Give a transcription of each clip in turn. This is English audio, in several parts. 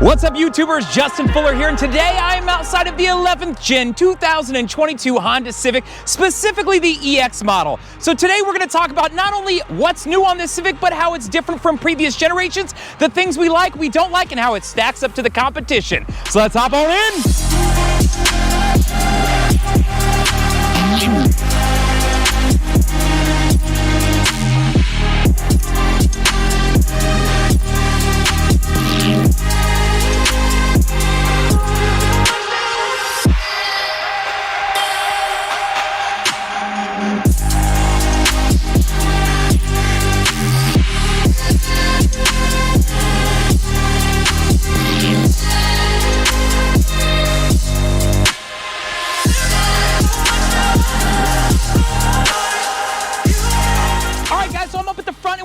What's up, YouTubers? Justin Fuller here, and today I am outside of the 11th Gen 2022 Honda Civic, specifically the EX model. So today we're going to talk about not only what's new on this Civic, but how it's different from previous generations, the things we like, we don't like, and how it stacks up to the competition. So let's hop on in.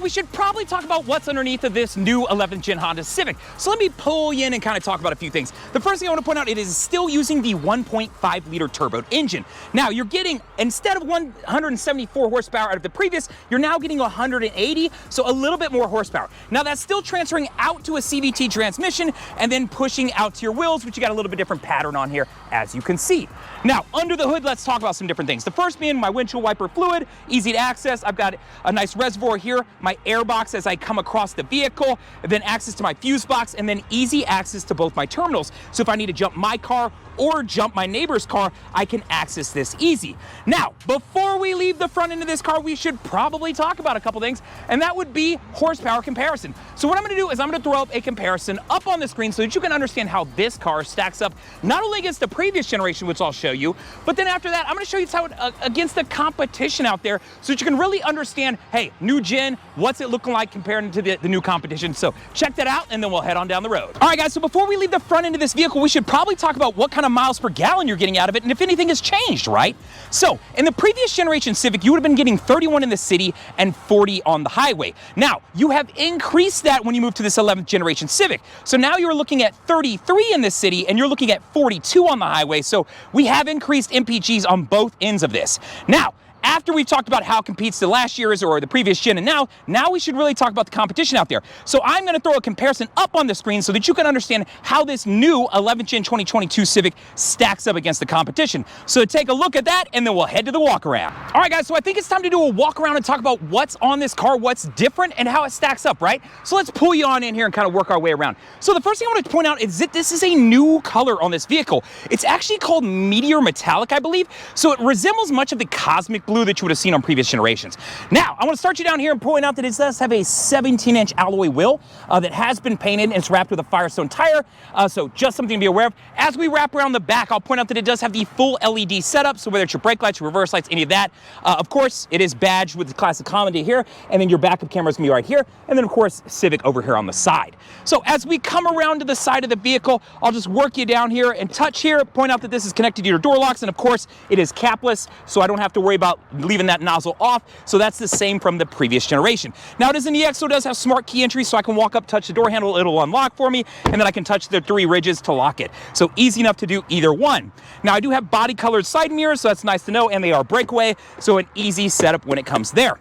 We should probably talk about what's underneath of this new 11th Gen Honda Civic. So let me pull you in and kind of talk about a few things. The first thing I want to point out, it is still using the 1.5 liter turbo engine. Now you're getting, instead of 174 horsepower out of the previous, you're now getting 180, so a little bit more horsepower. Now that's still transferring out to a CVT transmission and then pushing out to your wheels, which you got a little bit different pattern on here, as you can see. Now, under the hood, let's talk about some different things. The first being my windshield wiper fluid, easy to access. I've got a nice reservoir here, my air box as I come across the vehicle, then access to my fuse box, and then easy access to both my terminals. So if I need to jump my car or jump my neighbor's car, I can access this easy. Now, before we leave the front end of this car, we should probably talk about a couple things, and that would be horsepower comparison. So what I'm gonna do is I'm gonna throw up a comparison up on the screen so that you can understand how this car stacks up, not only against the previous generation, which I'll show you, but then after that, I'm gonna show you how it, against the competition out there so that you can really understand, hey, new gen, what's it looking like compared to the new competition. So check that out, and then we'll head on down the road. All right, guys, so before we leave the front end of this vehicle, we should probably talk about what kind of miles per gallon you're getting out of it, and if anything has changed, right? So in the previous generation Civic, you would have been getting 31 in the city and 40 on the highway. Now, you have increased that when you move to this 11th generation Civic. So now you're looking at 33 in the city, and you're looking at 42 on the highway. So we have increased MPGs on both ends of this. Now, after we've talked about how it competes to last year's or the previous gen and now we should really talk about the competition out there. So I'm going to throw a comparison up on the screen so that you can understand how this new 11th Gen 2022 Civic stacks up against the competition. So take a look at that, and then we'll head to the walk around. All right, guys, so I think it's time to do a walk around and talk about what's on this car, what's different, and how it stacks up, right? So let's pull you on in here and kind of work our way around. So the first thing I want to point out is that this is a new color on this vehicle. It's actually called Meteor Metallic, I believe. So it resembles much of the cosmic blue that you would have seen on previous generations. Now, I want to start you down here and point out that it does have a 17-inch alloy wheel that has been painted, and it's wrapped with a Firestone tire, so just something to be aware of. As we wrap around the back, I'll point out that it does have the full LED setup, so whether it's your brake lights, your reverse lights, any of that. Of course, it is badged with the classic comedy here, and then your backup camera is going to be right here, and then, of course, Civic over here on the side. So as we come around to the side of the vehicle, I'll just work you down here and touch here, point out that this is connected to your door locks, and of course, it is capless, so I don't have to worry about leaving that nozzle off. So that's the same from the previous generation. Now it is an EX, so it does have smart key entry, so I can walk up, touch the door handle, it'll unlock for me, and then I can touch the 3 ridges to lock it. So easy enough to do either one. Now I do have body colored side mirrors, so that's nice to know, and they are breakaway, so an easy setup when it comes there.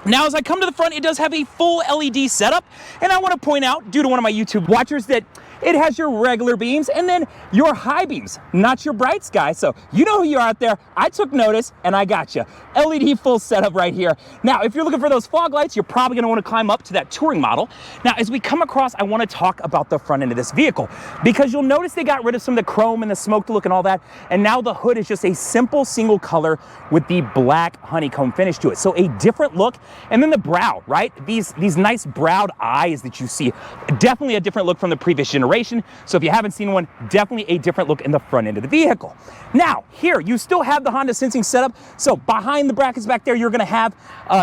Now, as I come to the front, it does have a full LED setup, and I want to point out, due to one of my YouTube watchers, that it has your regular beams and then your high beams, not your brights, guys. So you know who you are out there. I took notice, and I got you. LED full setup right here. Now, if you're looking for those fog lights, you're probably going to want to climb up to that touring model. Now, as we come across, I want to talk about the front end of this vehicle, because you'll notice they got rid of some of the chrome and the smoke look and all that, and now the hood is just a simple single color with the black honeycomb finish to it. So a different look. And then the brow, right? These nice browed eyes that you see, definitely a different look from the previous generation. So if you haven't seen one, definitely a different look in the front end of the vehicle. Now, here, you still have the Honda sensing setup. So behind the brackets back there, you're gonna have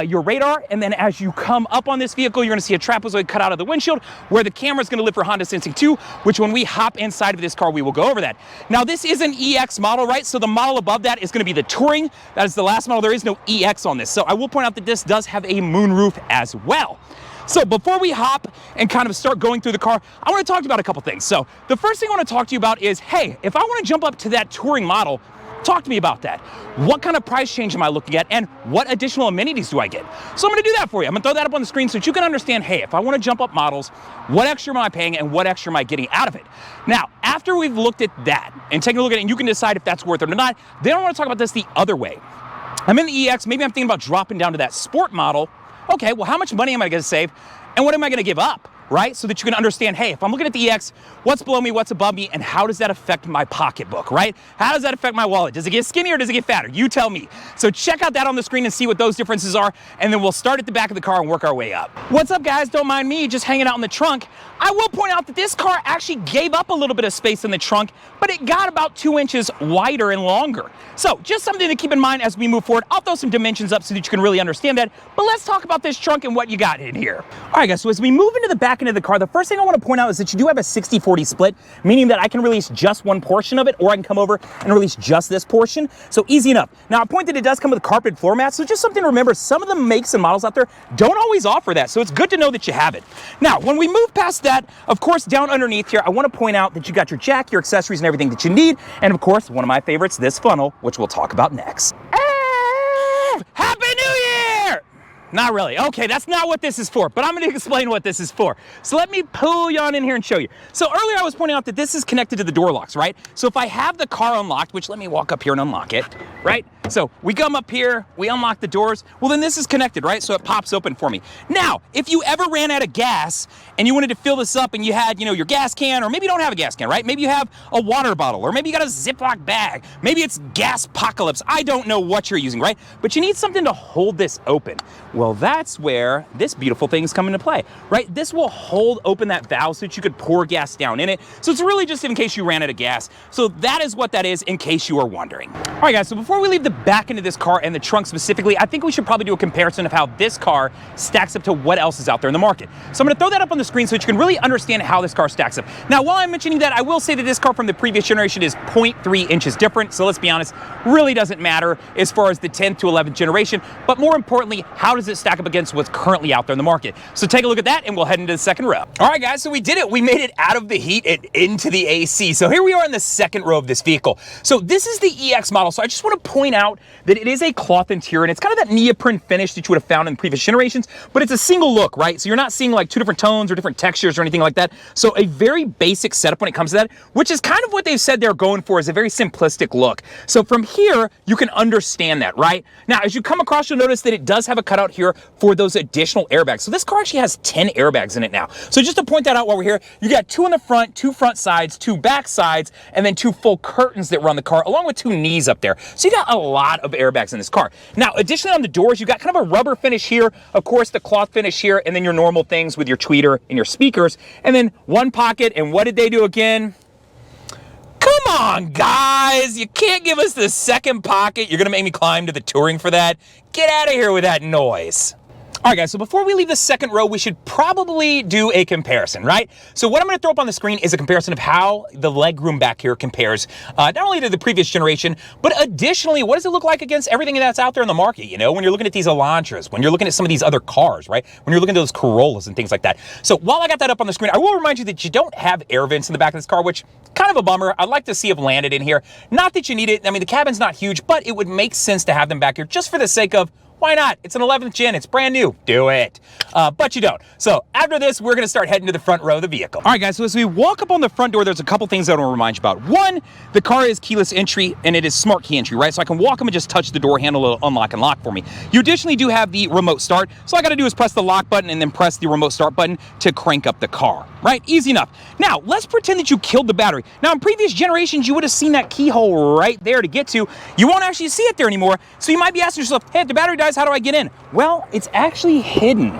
your radar. And then as you come up on this vehicle, you're gonna see a trapezoid cut out of the windshield where the camera's gonna live for Honda Sensing 2, which when we hop inside of this car, we will go over that. Now, this is an EX model, right? So the model above that is gonna be the Touring. That is the last model. There is no EX on this. So I will point out that this does have a moonroof as well. So before we hop and kind of start going through the car, I want to talk about a couple things. So the first thing I want to talk to you about is, hey, if I want to jump up to that touring model, Talk to me about that. What kind of price change am I looking at, and what additional amenities do I get? So I'm gonna do that for you. I'm gonna throw that up on the screen so that you can understand, hey, if I wanna jump up models, what extra am I paying and what extra am I getting out of it? Now, after we've looked at that and taken a look at it, and you can decide if that's worth it or not, then I wanna talk about this the other way. I'm in the EX, maybe I'm thinking about dropping down to that sport model. Okay, well, how much money am I gonna save, and what am I gonna give up? Right? So that you can understand, hey, if I'm looking at the EX, what's below me, what's above me, and how does that affect my pocketbook, right? How does that affect my wallet? Does it get skinnier or does it get fatter? You tell me. So check out that on the screen and see what those differences are, and then we'll start at the back of the car and work our way up. What's up, guys? Don't mind me just hanging out in the trunk. I will point out that this car actually gave up a little bit of space in the trunk, but it got about 2 inches wider and longer. So just something to keep in mind as we move forward. I'll throw some dimensions up so that you can really understand that, but let's talk about this trunk and what you got in here. All right, guys, so as we move into the back end of the car, the first thing I want to point out is that you do have a 60-40 split, meaning that I can release just one portion of it, or I can come over and release just this portion. So easy enough. Now, I point that it does come with carpeted floor mats, so just something to remember, some of the makes and models out there don't always offer that, so it's good to know that you have it. Now, when we move past that, of course, down underneath here, I want to point out that you got your jack, your accessories, and everything that you need, and of course, one of my favorites, this funnel, which we'll talk about next. Happy New Year! Not really. Okay, that's not what this is for, but I'm going to explain what this is for. So let me pull you on in here and show you. So earlier I was pointing out that this is connected to the door locks, right? So if I have the car unlocked, which let me walk up here and unlock it, right? So we come up here, we unlock the doors, well then this is connected, right? So it pops open for me. Now, if you ever ran out of gas and you wanted to fill this up and you had, your gas can, or maybe you don't have a gas can, right? Maybe you have a water bottle, or maybe you got a Ziploc bag. Maybe it's Gaspocalypse. I don't know what you're using, right? But you need something to hold this open. Well, that's where this beautiful thing's come into play, right? This will hold open that valve so that you could pour gas down in it. So it's really just in case you ran out of gas. So that is what that is, in case you are wondering. All right, guys, so before we leave the back end of this car and the trunk specifically, I think we should probably do a comparison of how this car stacks up to what else is out there in the market. So I'm gonna throw that up on the screen so that you can really understand how this car stacks up. Now, while I'm mentioning that, I will say that this car from the previous generation is 0.3 inches different. So let's be honest, really doesn't matter as far as the 10th to 11th generation, but more importantly, how does it stack up against what's currently out there in the market? So take a look at that and we'll head into the second row. All right, guys, so we did it. We made it out of the heat and into the AC. So here we are in the second row of this vehicle. So this is the EX model. So I just want to point out that it is a cloth interior, and it's kind of that neoprene finish that you would have found in previous generations, but it's a single look, right? So you're not seeing like two different tones or different textures or anything like that. So a very basic setup when it comes to that, which is kind of what they've said they're going for, is a very simplistic look. So from here, you can understand that, right? Now, as you come across, you'll notice that it does have a cutout here for those additional airbags. So this car actually has 10 airbags in it now. So just to point that out while we're here, you got 2 in the front, 2 front sides, 2 back sides, and then 2 full curtains that run the car, along with 2 knees up there. So you got a lot of airbags in this car. Now, additionally on the doors, you got kind of a rubber finish here, of course, the cloth finish here, and then your normal things with your tweeter and your speakers, and then one pocket. And what did they do again? Come on, guys, you can't give us the second pocket. You're gonna make me climb to the touring for that? Get out of here with that noise. All right, guys, so before we leave the second row, we should probably do a comparison, right? So what I'm gonna throw up on the screen is a comparison of how the legroom back here compares, not only to the previous generation, but additionally, what does it look like against everything that's out there in the market, when you're looking at these Elantras, when you're looking at some of these other cars, right? When you're looking at those Corollas and things like that. So while I got that up on the screen, I will remind you that you don't have air vents in the back of this car, which kind of a bummer. I'd like to see if landed in here. Not that you need it. I mean, the cabin's not huge, but it would make sense to have them back here just for the sake of, why not? It's an 11th gen, it's brand new, do it. But you don't. So after this, we're gonna start heading to the front row of the vehicle. All right, guys, so as we walk up on the front door, there's a couple things I want to remind you about. One, the car is keyless entry, and it is smart key entry, right? So I can walk up and just touch the door handle, it'll unlock and lock for me. You additionally do have the remote start, so all I gotta do is press the lock button and then press the remote start button to crank up the car, right? Easy enough. Now, let's pretend that you killed the battery. Now, in previous generations, you would have seen that keyhole right there to get to. You won't actually see it there anymore, so you might be asking yourself, hey, if the battery dies, how do I get in? Well, it's actually hidden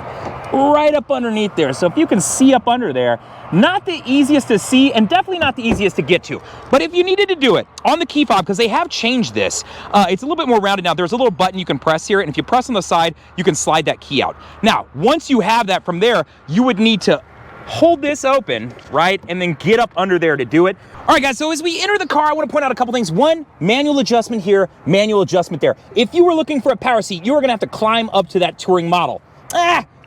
right up underneath there. So if you can see up under there, not the easiest to see and definitely not the easiest to get to. But if you needed to do it on the key fob, because they have changed this, it's a little bit more rounded now. There's a little button you can press here, and if you press on the side, you can slide that key out. Now, once you have that from there, you would need to hold this open, right? And then get up under there to do it. All right, guys, so as we enter the car, I want to point out a couple things. One, manual adjustment here, manual adjustment there. If you were looking for a power seat, you were gonna have to climb up to that touring model.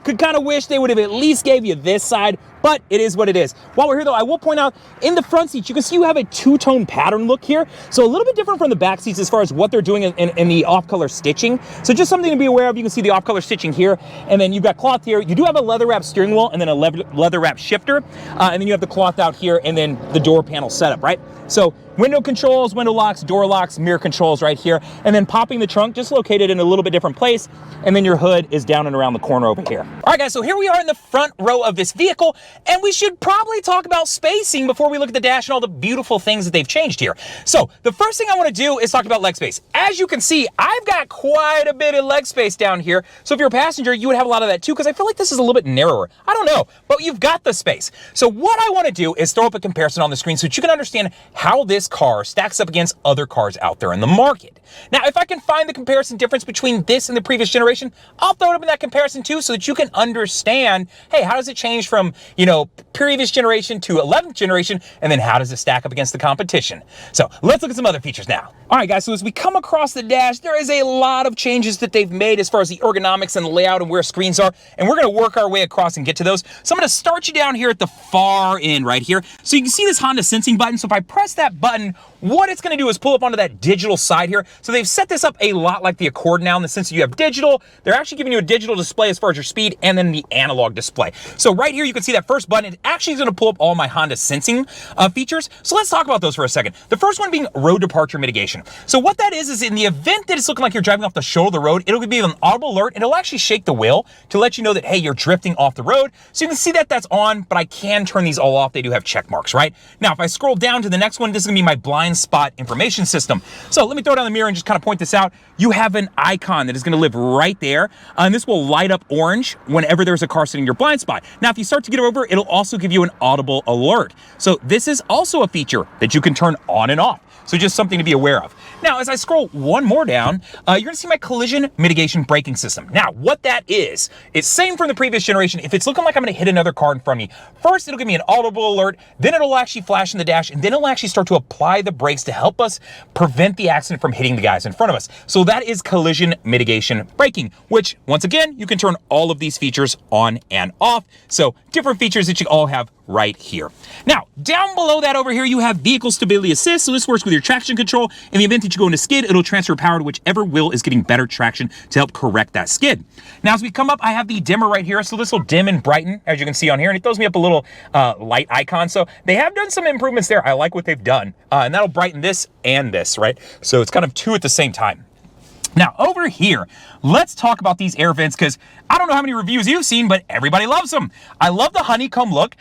Could kind of wish they would have at least gave you this side, but it is what it is. While we're here though, I will point out in the front seats, you can see you have a two-tone pattern look here. So a little bit different from the back seats as far as what they're doing in the off-color stitching. So just something to be aware of. You can see the off-color stitching here, and then you've got cloth here. You do have a leather wrap steering wheel and then a leather wrap shifter, and then you have the cloth out here and then the door panel setup, right? So window controls, window locks, door locks, mirror controls right here, and then popping the trunk just located in a little bit different place, and then your hood is down and around the corner over here. All right guys, so here we are in the front row of this vehicle, and we should probably talk about spacing before we look at the dash and all the beautiful things that they've changed here. So the first thing I want to do is talk about leg space. As you can see, I've got quite a bit of leg space down here, so if you're a passenger, you would have a lot of that too, because I feel like this is a little bit narrower. I don't know, but you've got the space. So what I want to do is throw up a comparison on the screen so that you can understand how this car stacks up against other cars out there in the market. Now, if I can find the comparison difference between this and the previous generation, I'll throw it up in that comparison too so that you can understand, hey, how does it change from, you know, previous generation to 11th generation, and then how does it stack up against the competition? So let's look at some other features now. All right, guys, so as we come across the dash, there is a lot of changes that they've made as far as the ergonomics and the layout and where screens are, and we're gonna work our way across and get to those. So I'm gonna start you down here at the far end right here. So you can see this Honda sensing button. So if I press that button, what it's gonna do is pull up onto that digital side here. So they've set this up a lot like the Accord now in the sense that you have digital. They're actually giving you a digital display as far as your speed and then the analog display. So right here, you can see that first button. It actually is gonna pull up all my Honda sensing features. So let's talk about those for a second. The first one being road departure mitigation. So what that is in the event that it's looking like you're driving off the shoulder of the road, it'll be an audible alert and it'll actually shake the wheel to let you know that, hey, you're drifting off the road. So you can see that that's on, but I can turn these all off. They do have check marks, right? Now, if I scroll down to the next one, this is gonna be my blind spot information system. So let me throw down the mirror and just kind of point this out. You have an icon that is gonna live right there, and this will light up orange whenever there's a car sitting in your blind spot. Now, if you start to get over, it'll also give you an audible alert. So this is also a feature that you can turn on and off. So just something to be aware of. Now, as I scroll one more down, you're gonna see my collision mitigation braking system. Now, what that is, it's same from the previous generation. If it's looking like I'm gonna hit another car in front of me, first it'll give me an audible alert, then it'll actually flash in the dash, and then it'll actually start to apply the brakes to help us prevent the accident from hitting the guys in front of us. So that is collision mitigation braking, which once again, you can turn all of these features on and off. So different features that you all have right here. Now, down below that over here, you have vehicle stability assist. So this works with your traction control. In the event that you go into skid, it'll transfer power to whichever wheel is getting better traction to help correct that skid. Now, as we come up, I have the dimmer right here. So this will dim and brighten, as you can see on here, and it throws me up a little light icon. So they have done some improvements there. I like what they've done. And that'll brighten this and this, right? So it's kind of two at the same time. Now, over here, let's talk about these air vents, because I don't know how many reviews you've seen, but everybody loves them. I love the honeycomb look,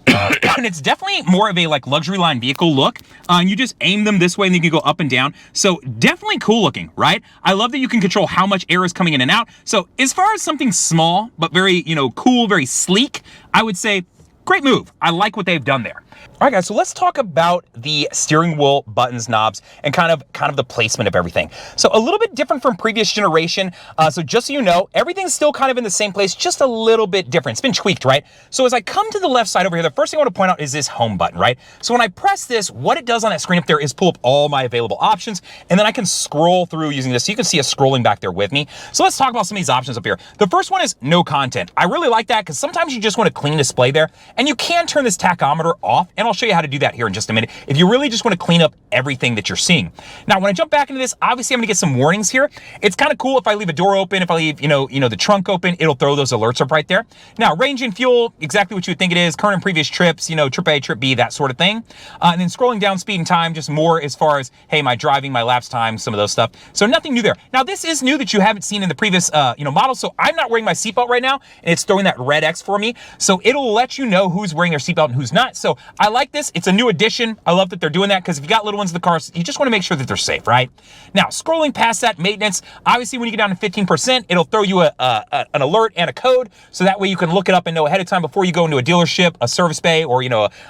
and it's definitely more of a like luxury line vehicle look. You just aim them this way, and you can go up and down. So definitely cool looking, right? I love that you can control how much air is coming in and out. So as far as something small, but very, you know, cool, very sleek, I would say, great move. I like what they've done there. All right, guys, so let's talk about the steering wheel buttons, knobs, and kind of the placement of everything. So a little bit different from previous generation. So just so you know, everything's still kind of in the same place, just a little bit different. It's been tweaked, right? So as I come to the left side over here, the first thing I want to point out is this home button, right? So when I press this, what it does on that screen up there is pull up all my available options, and then I can scroll through using this. So you can see us scrolling back there with me. So let's talk about some of these options up here. The first one is no content. I really like that because sometimes you just want a clean display there, and you can turn this tachometer off, and I'll show you how to do that here in just a minute if you really just want to clean up everything that you're seeing. Now, when I jump back into this, obviously I'm gonna get some warnings here. It's kind of cool if I leave a door open, if I leave, you know, the trunk open, it'll throw those alerts up right there. Now, range and fuel, exactly what you would think it is, current and previous trips, you know, trip A, trip B, that sort of thing. And then scrolling down speed and time, just more as far as, hey, my driving, my lapse time, some of those stuff. So nothing new there. Now, this is new that you haven't seen in the previous, model. So I'm not wearing my seatbelt right now, and it's throwing that red X for me. So it'll let you know who's wearing their seatbelt and who's not. So I like this. It's a new addition. I love that they're doing that because if you got little ones in the cars, you just want to make sure that they're safe, right? Now, scrolling past that maintenance, obviously when you get down to 15%, it'll throw you an alert and a code. So that way you can look it up and know ahead of time before you go into a dealership, a service bay, or,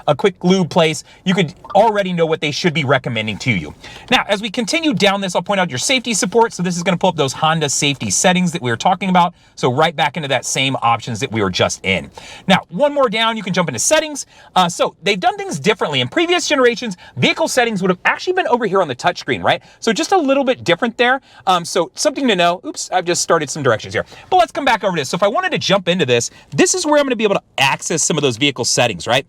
a quick lube place. You could already know what they should be recommending to you. Now, as we continue down this, I'll point out your safety support. So this is going to pull up those Honda safety settings that we were talking about. So right back into that same options that we were just in. Now, one more down, you can jump into settings. So they they've done things differently. In previous generations, vehicle settings would have actually been over here on the touchscreen, right? So just a little bit different there. So something to know. Oops, I've just started some directions here. But let's come back over to this. So if I wanted to jump into this, this is where I'm going to be able to access some of those vehicle settings, right?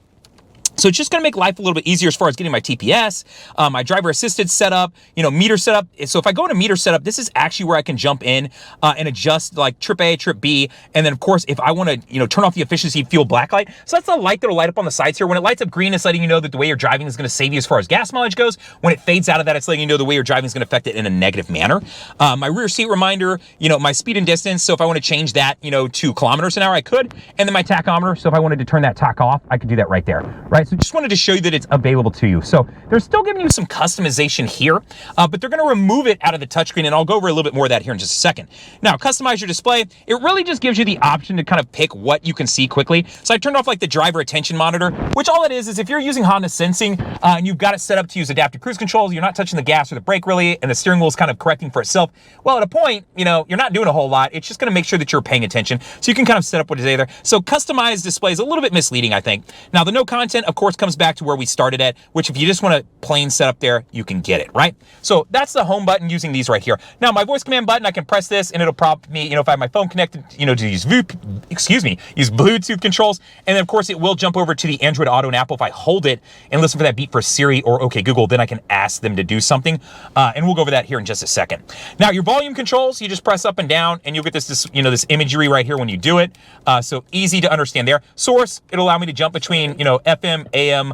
So it's just going to make life a little bit easier as far as getting my TPS, my driver assisted setup, meter setup. So if I go into meter setup, this is actually where I can jump in and adjust like trip A, trip B. And then of course, if I want to, turn off the efficiency fuel black light. So that's the light that'll light up on the sides here. When it lights up green, it's letting you know that the way you're driving is going to save you as far as gas mileage goes. When it fades out of that, it's letting you know the way you're driving is going to affect it in a negative manner. My rear seat reminder, my speed and distance. So if I want to change that, to kilometers an hour, I could. And then my tachometer. So if I wanted to turn that tach off, I could do that right there, right? So just wanted to show you that it's available to you. So they're still giving you some customization here, but they're going to remove it out of the touchscreen, and I'll go over a little bit more of that here in just a second. Now, customize your display. It really just gives you the option to kind of pick what you can see quickly. So I turned off like the driver attention monitor, which all it is if you're using Honda Sensing and you've got it set up to use adaptive cruise controls, you're not touching the gas or the brake really, and the steering wheel is kind of correcting for itself. Well, at a point, you're not doing a whole lot. It's just going to make sure that you're paying attention. So you can kind of set up what is there. So customized display is a little bit misleading, I think. Now, the no content, of course, comes back to where we started at, which if you just want a plain setup there, you can get it, right? So that's the home button using these right here. Now, my voice command button, I can press this and it'll prompt me, if I have my phone connected, to use Bluetooth controls. And then of course it will jump over to the Android Auto and Apple. If I hold it and listen for that beep for Siri or OK Google, then I can ask them to do something. And we'll go over that here in just a second. Now, your volume controls, you just press up and down and you'll get this imagery right here when you do it. So easy to understand there. Source, it'll allow me to jump between, FM, AM,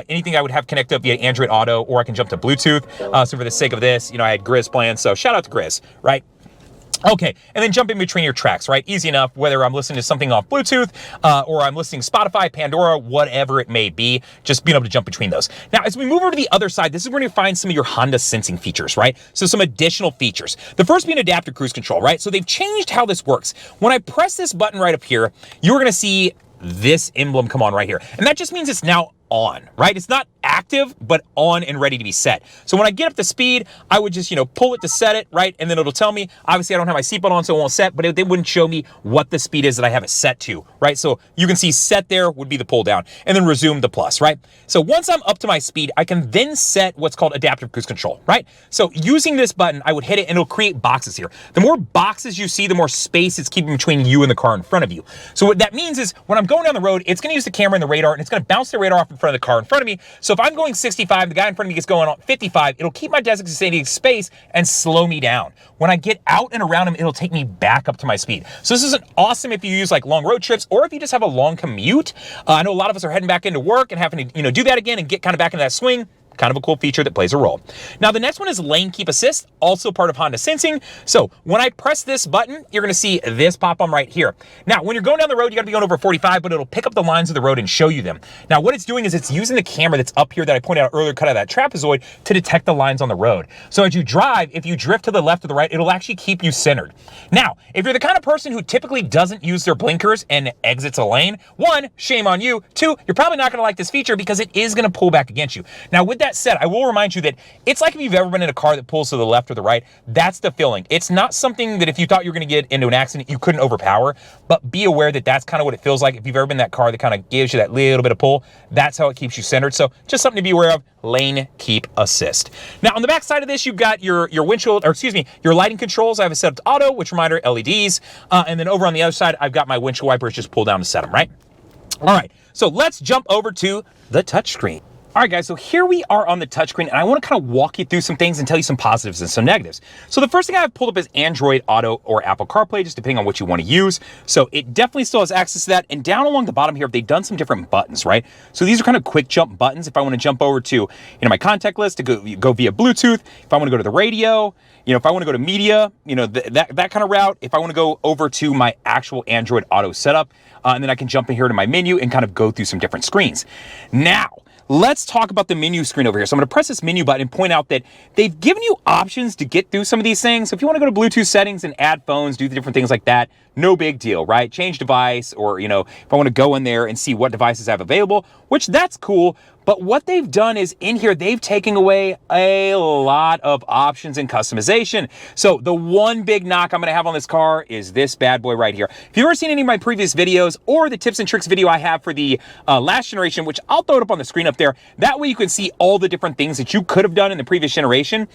anything I would have connected up via Android Auto, or I can jump to Bluetooth. So for the sake of this, I had Grizz planned, so shout out to Grizz, right? Okay, and then jump in between your tracks, right? Easy enough, whether I'm listening to something off Bluetooth or I'm listening to Spotify, Pandora, whatever it may be, just being able to jump between those. Now, as we move over to the other side, this is where you find some of your Honda Sensing features, right? So some additional features. The first being adaptive cruise control, right? So they've changed how this works. When I press this button right up here, you're gonna see this emblem come on right here. And that just means it's now on, right? It's not active, but on and ready to be set. So when I get up to speed, I would just, pull it to set it, right? And then it'll tell me, obviously I don't have my seatbelt on, so it won't set, but they wouldn't show me what the speed is that I have it set to, right? So you can see set there would be the pull down and then resume the plus, right? So once I'm up to my speed, I can then set what's called adaptive cruise control, right? So using this button, I would hit it and it'll create boxes here. The more boxes you see, the more space it's keeping between you and the car in front of you. So what that means is when I'm going down the road, it's going to use the camera and the radar, and it's going to bounce the radar off in front of the car in front of me. So if I'm going 65, the guy in front of me gets going on 55, it'll keep my designated space and slow me down. When I get out and around him, it'll take me back up to my speed. So this is awesome if you use like long road trips or if you just have a long commute. I know a lot of us are heading back into work and having to, do that again and get kind of back into that swing. Kind of a cool feature that plays a role. Now, the next one is lane keep assist, also part of Honda Sensing. So when I press this button, you're going to see this pop on right here. Now, when you're going down the road, you got to be going over 45, but it'll pick up the lines of the road and show you them. Now, what it's doing is it's using the camera that's up here that I pointed out earlier, cut out of that trapezoid, to detect the lines on the road. So as you drive, if you drift to the left or the right, it'll actually keep you centered. Now, if you're the kind of person who typically doesn't use their blinkers and exits a lane, one, shame on you. Two, you're probably not going to like this feature because it is going to pull back against you. Now, with that said, I will remind you that it's like if you've ever been in a car that pulls to the left or the right, that's the feeling. It's not something that if you thought you were going to get into an accident, you couldn't overpower, but be aware that that's kind of what it feels like. If you've ever been in that car that kind of gives you that little bit of pull, that's how it keeps you centered. So just something to be aware of, lane keep assist. Now on the back side of this, you've got your windshield, or excuse me, your lighting controls. I have it set up to auto, which reminder LEDs. And then over on the other side, I've got my windshield wipers just pull down to set them, right? All right, so let's jump over to the touchscreen. All right, guys, so here we are on the touchscreen, and I want to kind of walk you through some things and tell you some positives and some negatives. So the first thing I've pulled up is Android Auto or Apple CarPlay, just depending on what you want to use. So it definitely still has access to that. And down along the bottom here, they've done some different buttons, right? So these are kind of quick jump buttons. If I want to jump over to, my contact list to go via Bluetooth, if I want to go to the radio, if I want to go to media, that kind of route, if I want to go over to my actual Android Auto setup, and then I can jump in here to my menu and kind of go through some different screens. Now, let's talk about the menu screen over here. So I'm going to press this menu button and point out that they've given you options to get through some of these things. So if you want to go to Bluetooth settings and add phones, do the different things like that, no big deal, right? Change device, or, if I want to go in there and see what devices I have available, which that's cool. But what they've done is in here, they've taken away a lot of options and customization. So the one big knock I'm gonna have on this car is this bad boy right here. If you've ever seen any of my previous videos or the tips and tricks video I have for the last generation, which I'll throw it up on the screen up there, that way you can see all the different things that you could have done in the previous generation.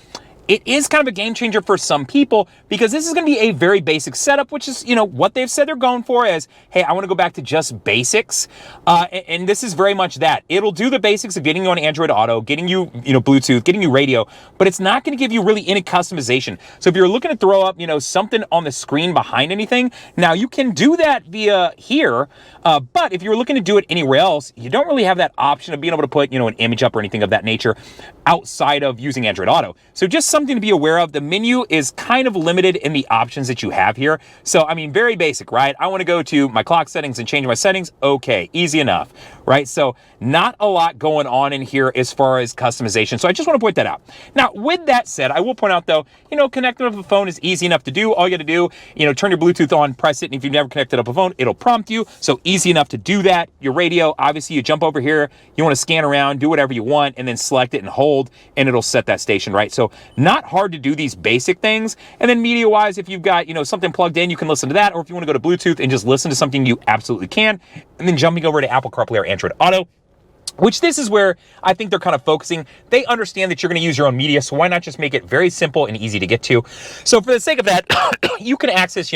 It is kind of a game changer for some people because this is going to be a very basic setup, which is, what they've said they're going for is, hey, I want to go back to just basics. And this is very much that. It'll do the basics of getting you on Android Auto, getting you, Bluetooth, getting you radio, but it's not going to give you really any customization. So if you're looking to throw up, something on the screen behind anything, now you can do that via here. But if you're looking to do it anywhere else, you don't really have that option of being able to put, an image up or anything of that nature outside of using Android Auto. So just something to be aware of. The menu is kind of limited in the options that you have here. So, very basic, right? I want to go to my clock settings and change my settings. Okay, easy enough, right? So not a lot going on in here as far as customization. So I just want to point that out. Now, with that said, I will point out though, connecting up a phone is easy enough to do. All you got to do, turn your Bluetooth on, press it, and if you've never connected up a phone, it'll prompt you. So easy enough to do that. Your radio, obviously you jump over here, you want to scan around, do whatever you want, and then select it and hold, and it'll set that station, right? So not hard to do these basic things. And then media-wise, if you've got, something plugged in, you can listen to that. Or if you want to go to Bluetooth and just listen to something, you absolutely can. And then jumping over to Apple CarPlay or Android Auto, which this is where I think they're kind of focusing. They understand that you're going to use your own media, so why not just make it very simple and easy to get to? So for the sake of that, you can access,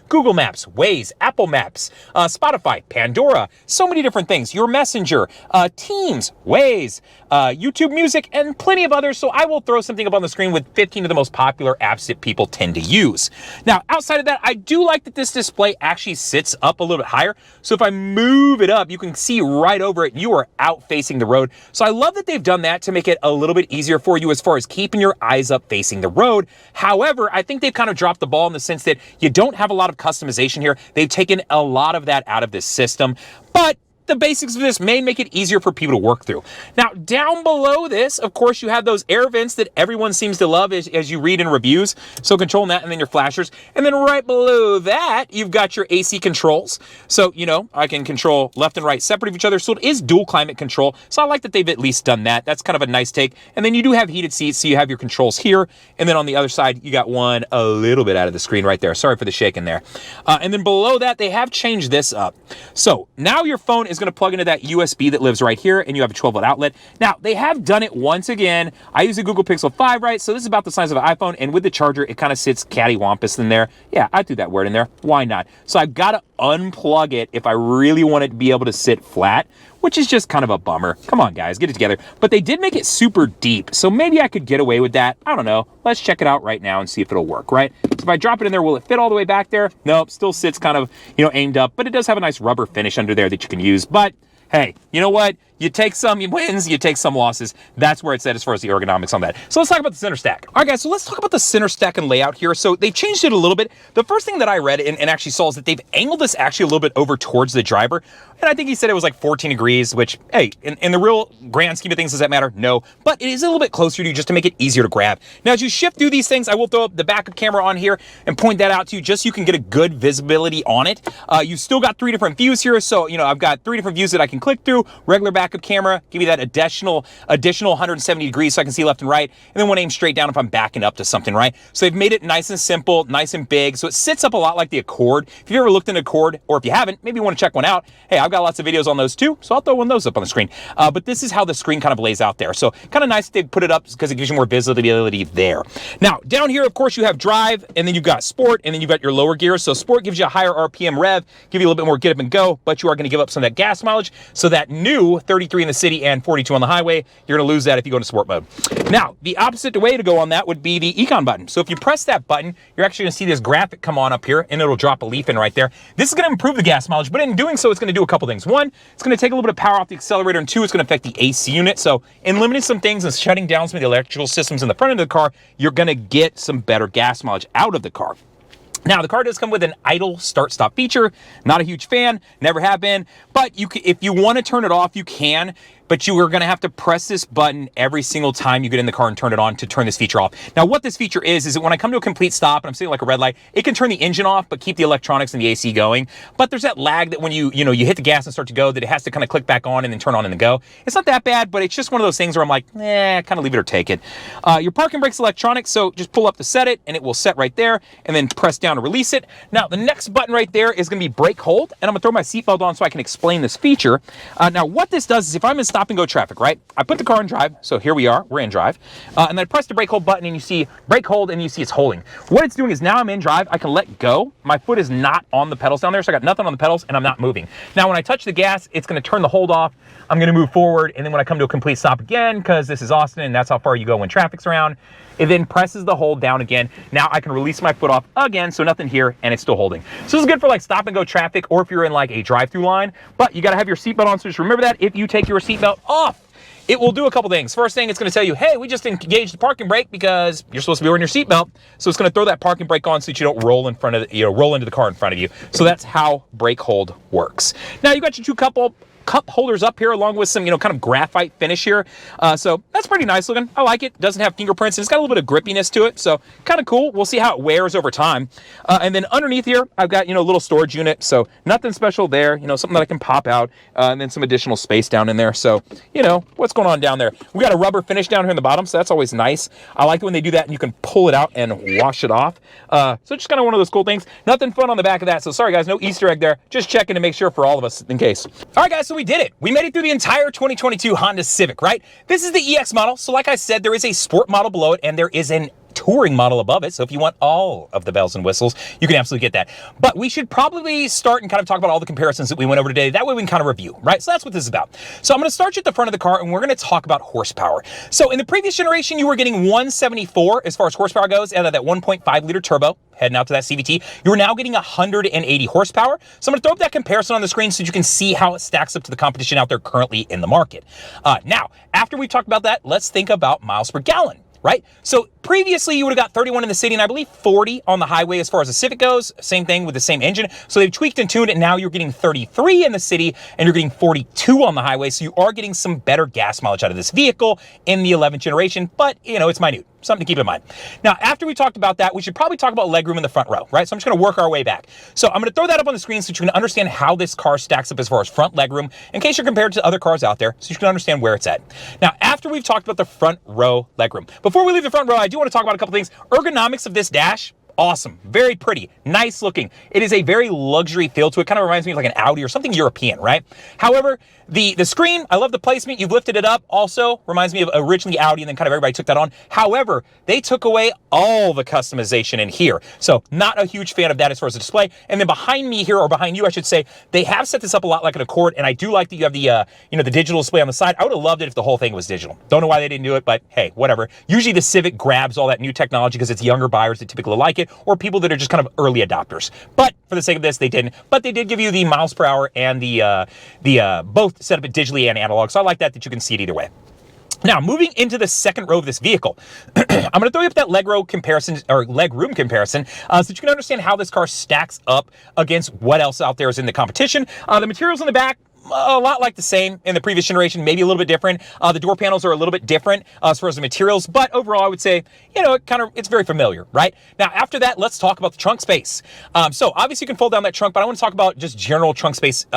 Google Maps, Waze, Apple Maps, Spotify, Pandora, so many different things. Your Messenger, Teams, Waze, YouTube Music, and plenty of others. So I will throw something up on the screen with 15 of the most popular apps that people tend to use. Now, outside of that, I do like that this display actually sits up a little bit higher. So if I move it up, you can see right over it. You are out facing the road. So I love that they've done that to make it a little bit easier for you as far as keeping your eyes up facing the road. However, I think they've kind of dropped the ball in the sense that you don't have a lot of customization here. They've taken a lot of that out of this system, but the basics of this may make it easier for people to work through. Now, down below this, of course, you have those air vents that everyone seems to love as you read in reviews. So controlling that, and then your flashers. And then right below that, you've got your AC controls. So, I can control left and right separate of each other. So it is dual climate control. So I like that they've at least done that. That's kind of a nice take. And then you do have heated seats. So you have your controls here. And then on the other side, you got one a little bit out of the screen right there. Sorry for the shaking there. And then below that, they have changed this up. So now your phone is going to plug into that USB that lives right here, and you have a 12-volt outlet. Now, they have done it once again. I use a Google Pixel 5, right? So this is about the size of an iPhone, and with the charger, it kind of sits cattywampus in there. Yeah, I threw that word in there. Why not? So I've got to unplug it if I really want it to be able to sit flat, which is just kind of a bummer. Come on, guys, get it together. But they did make it super deep, so maybe I could get away with that. I don't know. Let's check it out right now and see if it'll work, right? So if I drop it in there, will it fit all the way back there? Nope, still sits kind of, aimed up, but it does have a nice rubber finish under there that you can use. But hey, you know what? You take some wins, you take some losses. That's where it's at as far as the ergonomics on that. So let's talk about the center stack. All right, guys, so let's talk about the center stack and layout here. So they've changed it a little bit. The first thing that I read and actually saw is that they've angled this actually a little bit over towards the driver. And I think he said it was like 14 degrees, which, hey, in the real grand scheme of things, does that matter? No. But it is a little bit closer to you just to make it easier to grab. Now, as you shift through these things, I will throw up the backup camera on here and point that out to you just so you can get a good visibility on it. You've still got 3 different views here. So, I've got 3 different views that I can click through. Regular backup camera, give me that additional 170 degrees so I can see left and right. And then one aim straight down if I'm backing up to something, right? So they've made it nice and simple, nice and big. So it sits up a lot like the Accord. If you've ever looked at an Accord, or if you haven't, maybe you want to check one out. Hey, I've got lots of videos on those too, so I'll throw one of those up on the screen. But this is how the screen kind of lays out there. So kind of nice that they put it up because it gives you more visibility there. Now, down here, of course, you have drive, and then you've got sport, and then you've got your lower gears. So sport gives you a higher RPM rev, give you a little bit more get up and go, but you are going to give up some of that gas mileage. So that new 33 in the city and 42 on the highway, you're going to lose that if you go into sport mode. Now, the opposite way to go on that would be the econ button. So if you press that button, you're actually going to see this graphic come on up here, and it'll drop a leaf in right there. This is going to improve the gas mileage, but in doing so, it's going to do a couple things. One, it's going to take a little bit of power off the accelerator, and 2, it's going to affect the AC unit. So in limiting some things and shutting down some of the electrical systems in the front of the car, you're going to get some better gas mileage out of the car. Now, the car does come with an idle start-stop feature. Not a huge fan, never have been, but if you want to turn it off, you can. but you are going to have to press this button every single time you get in the car and turn it on to turn this feature off. Now, what this feature is that when I come to a complete stop and I'm seeing like a red light, it can turn the engine off, but keep the electronics and the AC going. But there's that lag that when you hit the gas and start to go, that it has to kind of click back on and then turn on and then go. It's not that bad, but it's just one of those things where I'm like, kind of leave it or take it. Your parking brake's electronic, so just pull up to set it and it will set right there, and then press down to release it. Now, the next button right there is going to be brake hold, and I'm going to throw my seatbelt on so I can explain this feature. Now, what this does is if I'm in stop and go traffic, right, I put the car in drive, so here we are, we're in drive, and then I press the brake hold button and you see brake hold and you see it's holding. What it's doing is now I'm in drive, I can let go. My foot is not on the pedals down there, so I got nothing on the pedals and I'm not moving. Now, when I touch the gas, it's going to turn the hold off. I'm going to move forward, and then when I come to a complete stop again, because this is Austin and that's how far you go when traffic's around, it then presses the hold down again. Now I can release my foot off again, so nothing here, and it's still holding. So this is good for like stop and go traffic, or if you're in like a drive-through line, but you got to have your seatbelt on, so just remember that if you take your seatbelt off, it will do a couple things. First thing, it's going to tell you, hey, we just engaged the parking brake because you're supposed to be wearing your seatbelt. So it's going to throw that parking brake on so that you don't roll in front of roll into the car in front of you. So that's how brake hold works. Now you got your two cup holders up here along with some, kind of graphite finish here. So that's pretty nice looking. I like it. Doesn't have fingerprints, and it's got a little bit of grippiness to it. So kind of cool. We'll see how it wears over time. And then underneath here, I've got, a little storage unit. So nothing special there, something that I can pop out, and then some additional space down in there. So, what's going on down there? We got a rubber finish down here in the bottom. So that's always nice. I like it when they do that and you can pull it out and wash it off. So just kind of one of those cool things. Nothing fun on the back of that. So sorry guys, no Easter egg there. Just checking to make sure for all of us in case. All right guys, so we did it. We made it through the entire 2022 Honda Civic, right? This is the EX model. So like I said, there is a sport model below it and there is an touring model above it. So if you want all of the bells and whistles, you can absolutely get that. But we should probably start and kind of talk about all the comparisons that we went over today. That way we can kind of review, right? So that's what this is about. So I'm going to start you at the front of the car and we're going to talk about horsepower. So in the previous generation, you were getting 174 as far as horsepower goes out of that 1.5 liter turbo heading out to that CVT. You're now getting 180 horsepower. So I'm going to throw up that comparison on the screen so you can see how it stacks up to the competition out there currently in the market. Now, after we've talked about that, let's think about miles per gallon. Right? So previously you would have got 31 in the city and I believe 40 on the highway as far as the Civic goes. Same thing with the same engine. So they've tweaked and tuned it. Now you're getting 33 in the city and you're getting 42 on the highway. So you are getting some better gas mileage out of this vehicle in the 11th generation, but it's minute. Something to keep in mind. Now, after we talked about that, we should probably talk about legroom in the front row, right? So I'm just going to work our way back. So I'm going to throw that up on the screen so you can understand how this car stacks up as far as front legroom in case you're compared to other cars out there, so you can understand where it's at. Now, after we've talked about the front row legroom, before we leave the front row, I do want to talk about a couple things. Ergonomics of this dash. Awesome, very pretty, nice looking. It is a very luxury feel to it. Kind of reminds me of like an Audi or something European, right? However, the screen, I love the placement. You've lifted it up. Also reminds me of originally Audi and then kind of everybody took that on. However, they took away all the customization in here. So not a huge fan of that as far as the display. And then behind me here, or behind you, I should say, they have set this up a lot like an Accord. And I do like that you have the, the digital display on the side. I would have loved it if the whole thing was digital. Don't know why they didn't do it, but hey, whatever. Usually the Civic grabs all that new technology because it's younger buyers that typically like it, or people that are just kind of early adopters. But for the sake of this, they didn't. But they did give you the miles per hour and the both set up it digitally and analog. So I like that you can see it either way. Now, moving into the second row of this vehicle, I'm going to throw you up that leg room comparison so that you can understand how this car stacks up against what else out there is in the competition. The materials in the back, a lot like the same in the previous generation, maybe a little bit different. The door panels are a little bit different as far as the materials, but overall I would say, it's very familiar, right? Now, after that, let's talk about the trunk space. So obviously you can fold down that trunk, but I want to talk about just general trunk space,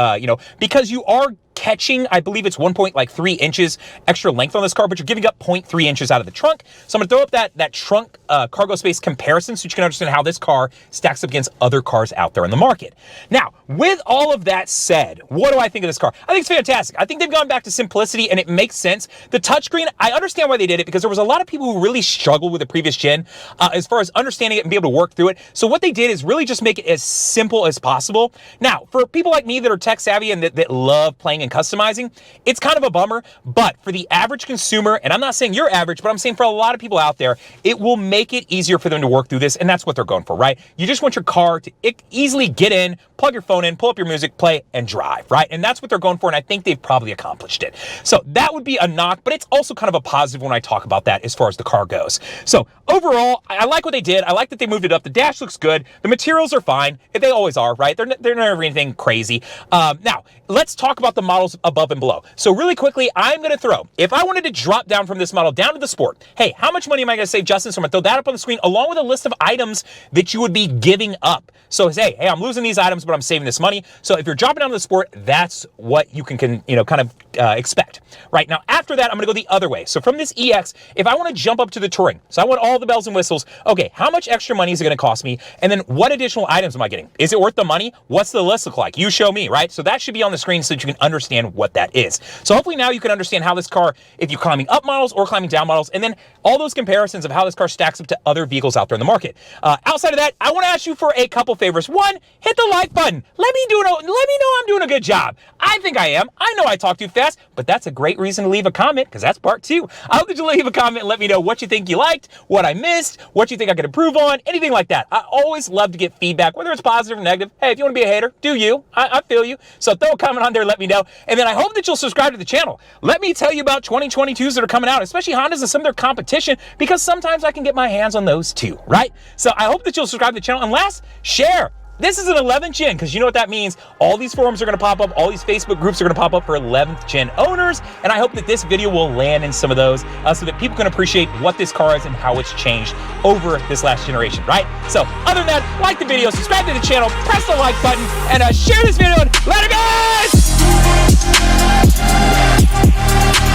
because you are catching, I believe it's 1.3 inches extra length on this car, but you're giving up 0.3 inches out of the trunk. So I'm going to throw up that trunk cargo space comparison so you can understand how this car stacks up against other cars out there in the market. Now, with all of that said, what do I think of this car? I think it's fantastic. I think they've gone back to simplicity and it makes sense. The touchscreen, I understand why they did it because there was a lot of people who really struggled with the previous gen as far as understanding it and be able to work through it. So what they did is really just make it as simple as possible. Now, for people like me that are tech savvy and that love playing and customizing, it's kind of a bummer, but for the average consumer, and I'm not saying you're average, but I'm saying for a lot of people out there, it will make it easier for them to work through this, and that's what they're going for, right? You just want your car to easily get in, plug your phone in, pull up your music, play, and drive, right? And that's what they're going for, and I think they've probably accomplished it. So that would be a knock, but it's also kind of a positive when I talk about that as far as the car goes. So overall, I like what they did. I like that they moved it up. The dash looks good. The materials are fine. They always are, right? They're never anything crazy. Now, let's talk about the model models above and below. So really quickly, I'm gonna throw, if I wanted to drop down from this model down to the Sport, hey, how much money am I gonna save, Justin? So I'm gonna throw that up on the screen along with a list of items that you would be giving up. So say, hey, I'm losing these items, but I'm saving this money. So if you're dropping down to the Sport, that's what you can kind of expect. Right now, after that, I'm gonna go the other way. So from this EX, if I wanna jump up to the Touring, so I want all the bells and whistles, okay, how much extra money is it gonna cost me? And then what additional items am I getting? Is it worth the money? What's the list look like? You show me, right? So that should be on the screen so that you can understand what that is. So hopefully now you can understand how this car, if you're climbing up models or climbing down models, and then all those comparisons of how this car stacks up to other vehicles out there in the market. Outside of that, I wanna ask you for a couple favors. One, hit the like button. Let me know I'm doing a good job. I think I am. I know I talk too fast, but that's a great reason to leave a comment, because that's part 2. I hope that you leave a comment and let me know what you think you liked, what I missed, what you think I could improve on, anything like that. I always love to get feedback, whether it's positive or negative. Hey, if you want to be a hater, do you. I feel you. So throw a comment on there, let me know. And then I hope that you'll subscribe to the channel. Let me tell you about 2022s that are coming out, especially Hondas and some of their competition, because sometimes I can get my hands on those too, right? So I hope that you'll subscribe to the channel. And last, share. This is an 11th gen, because you know what that means. All these forums are going to pop up. All these Facebook groups are going to pop up for 11th gen owners. And I hope that this video will land in some of those so that people can appreciate what this car is and how it's changed over this last generation, right? So other than that, like the video, subscribe to the channel, press the like button, and share this video. And later, guys!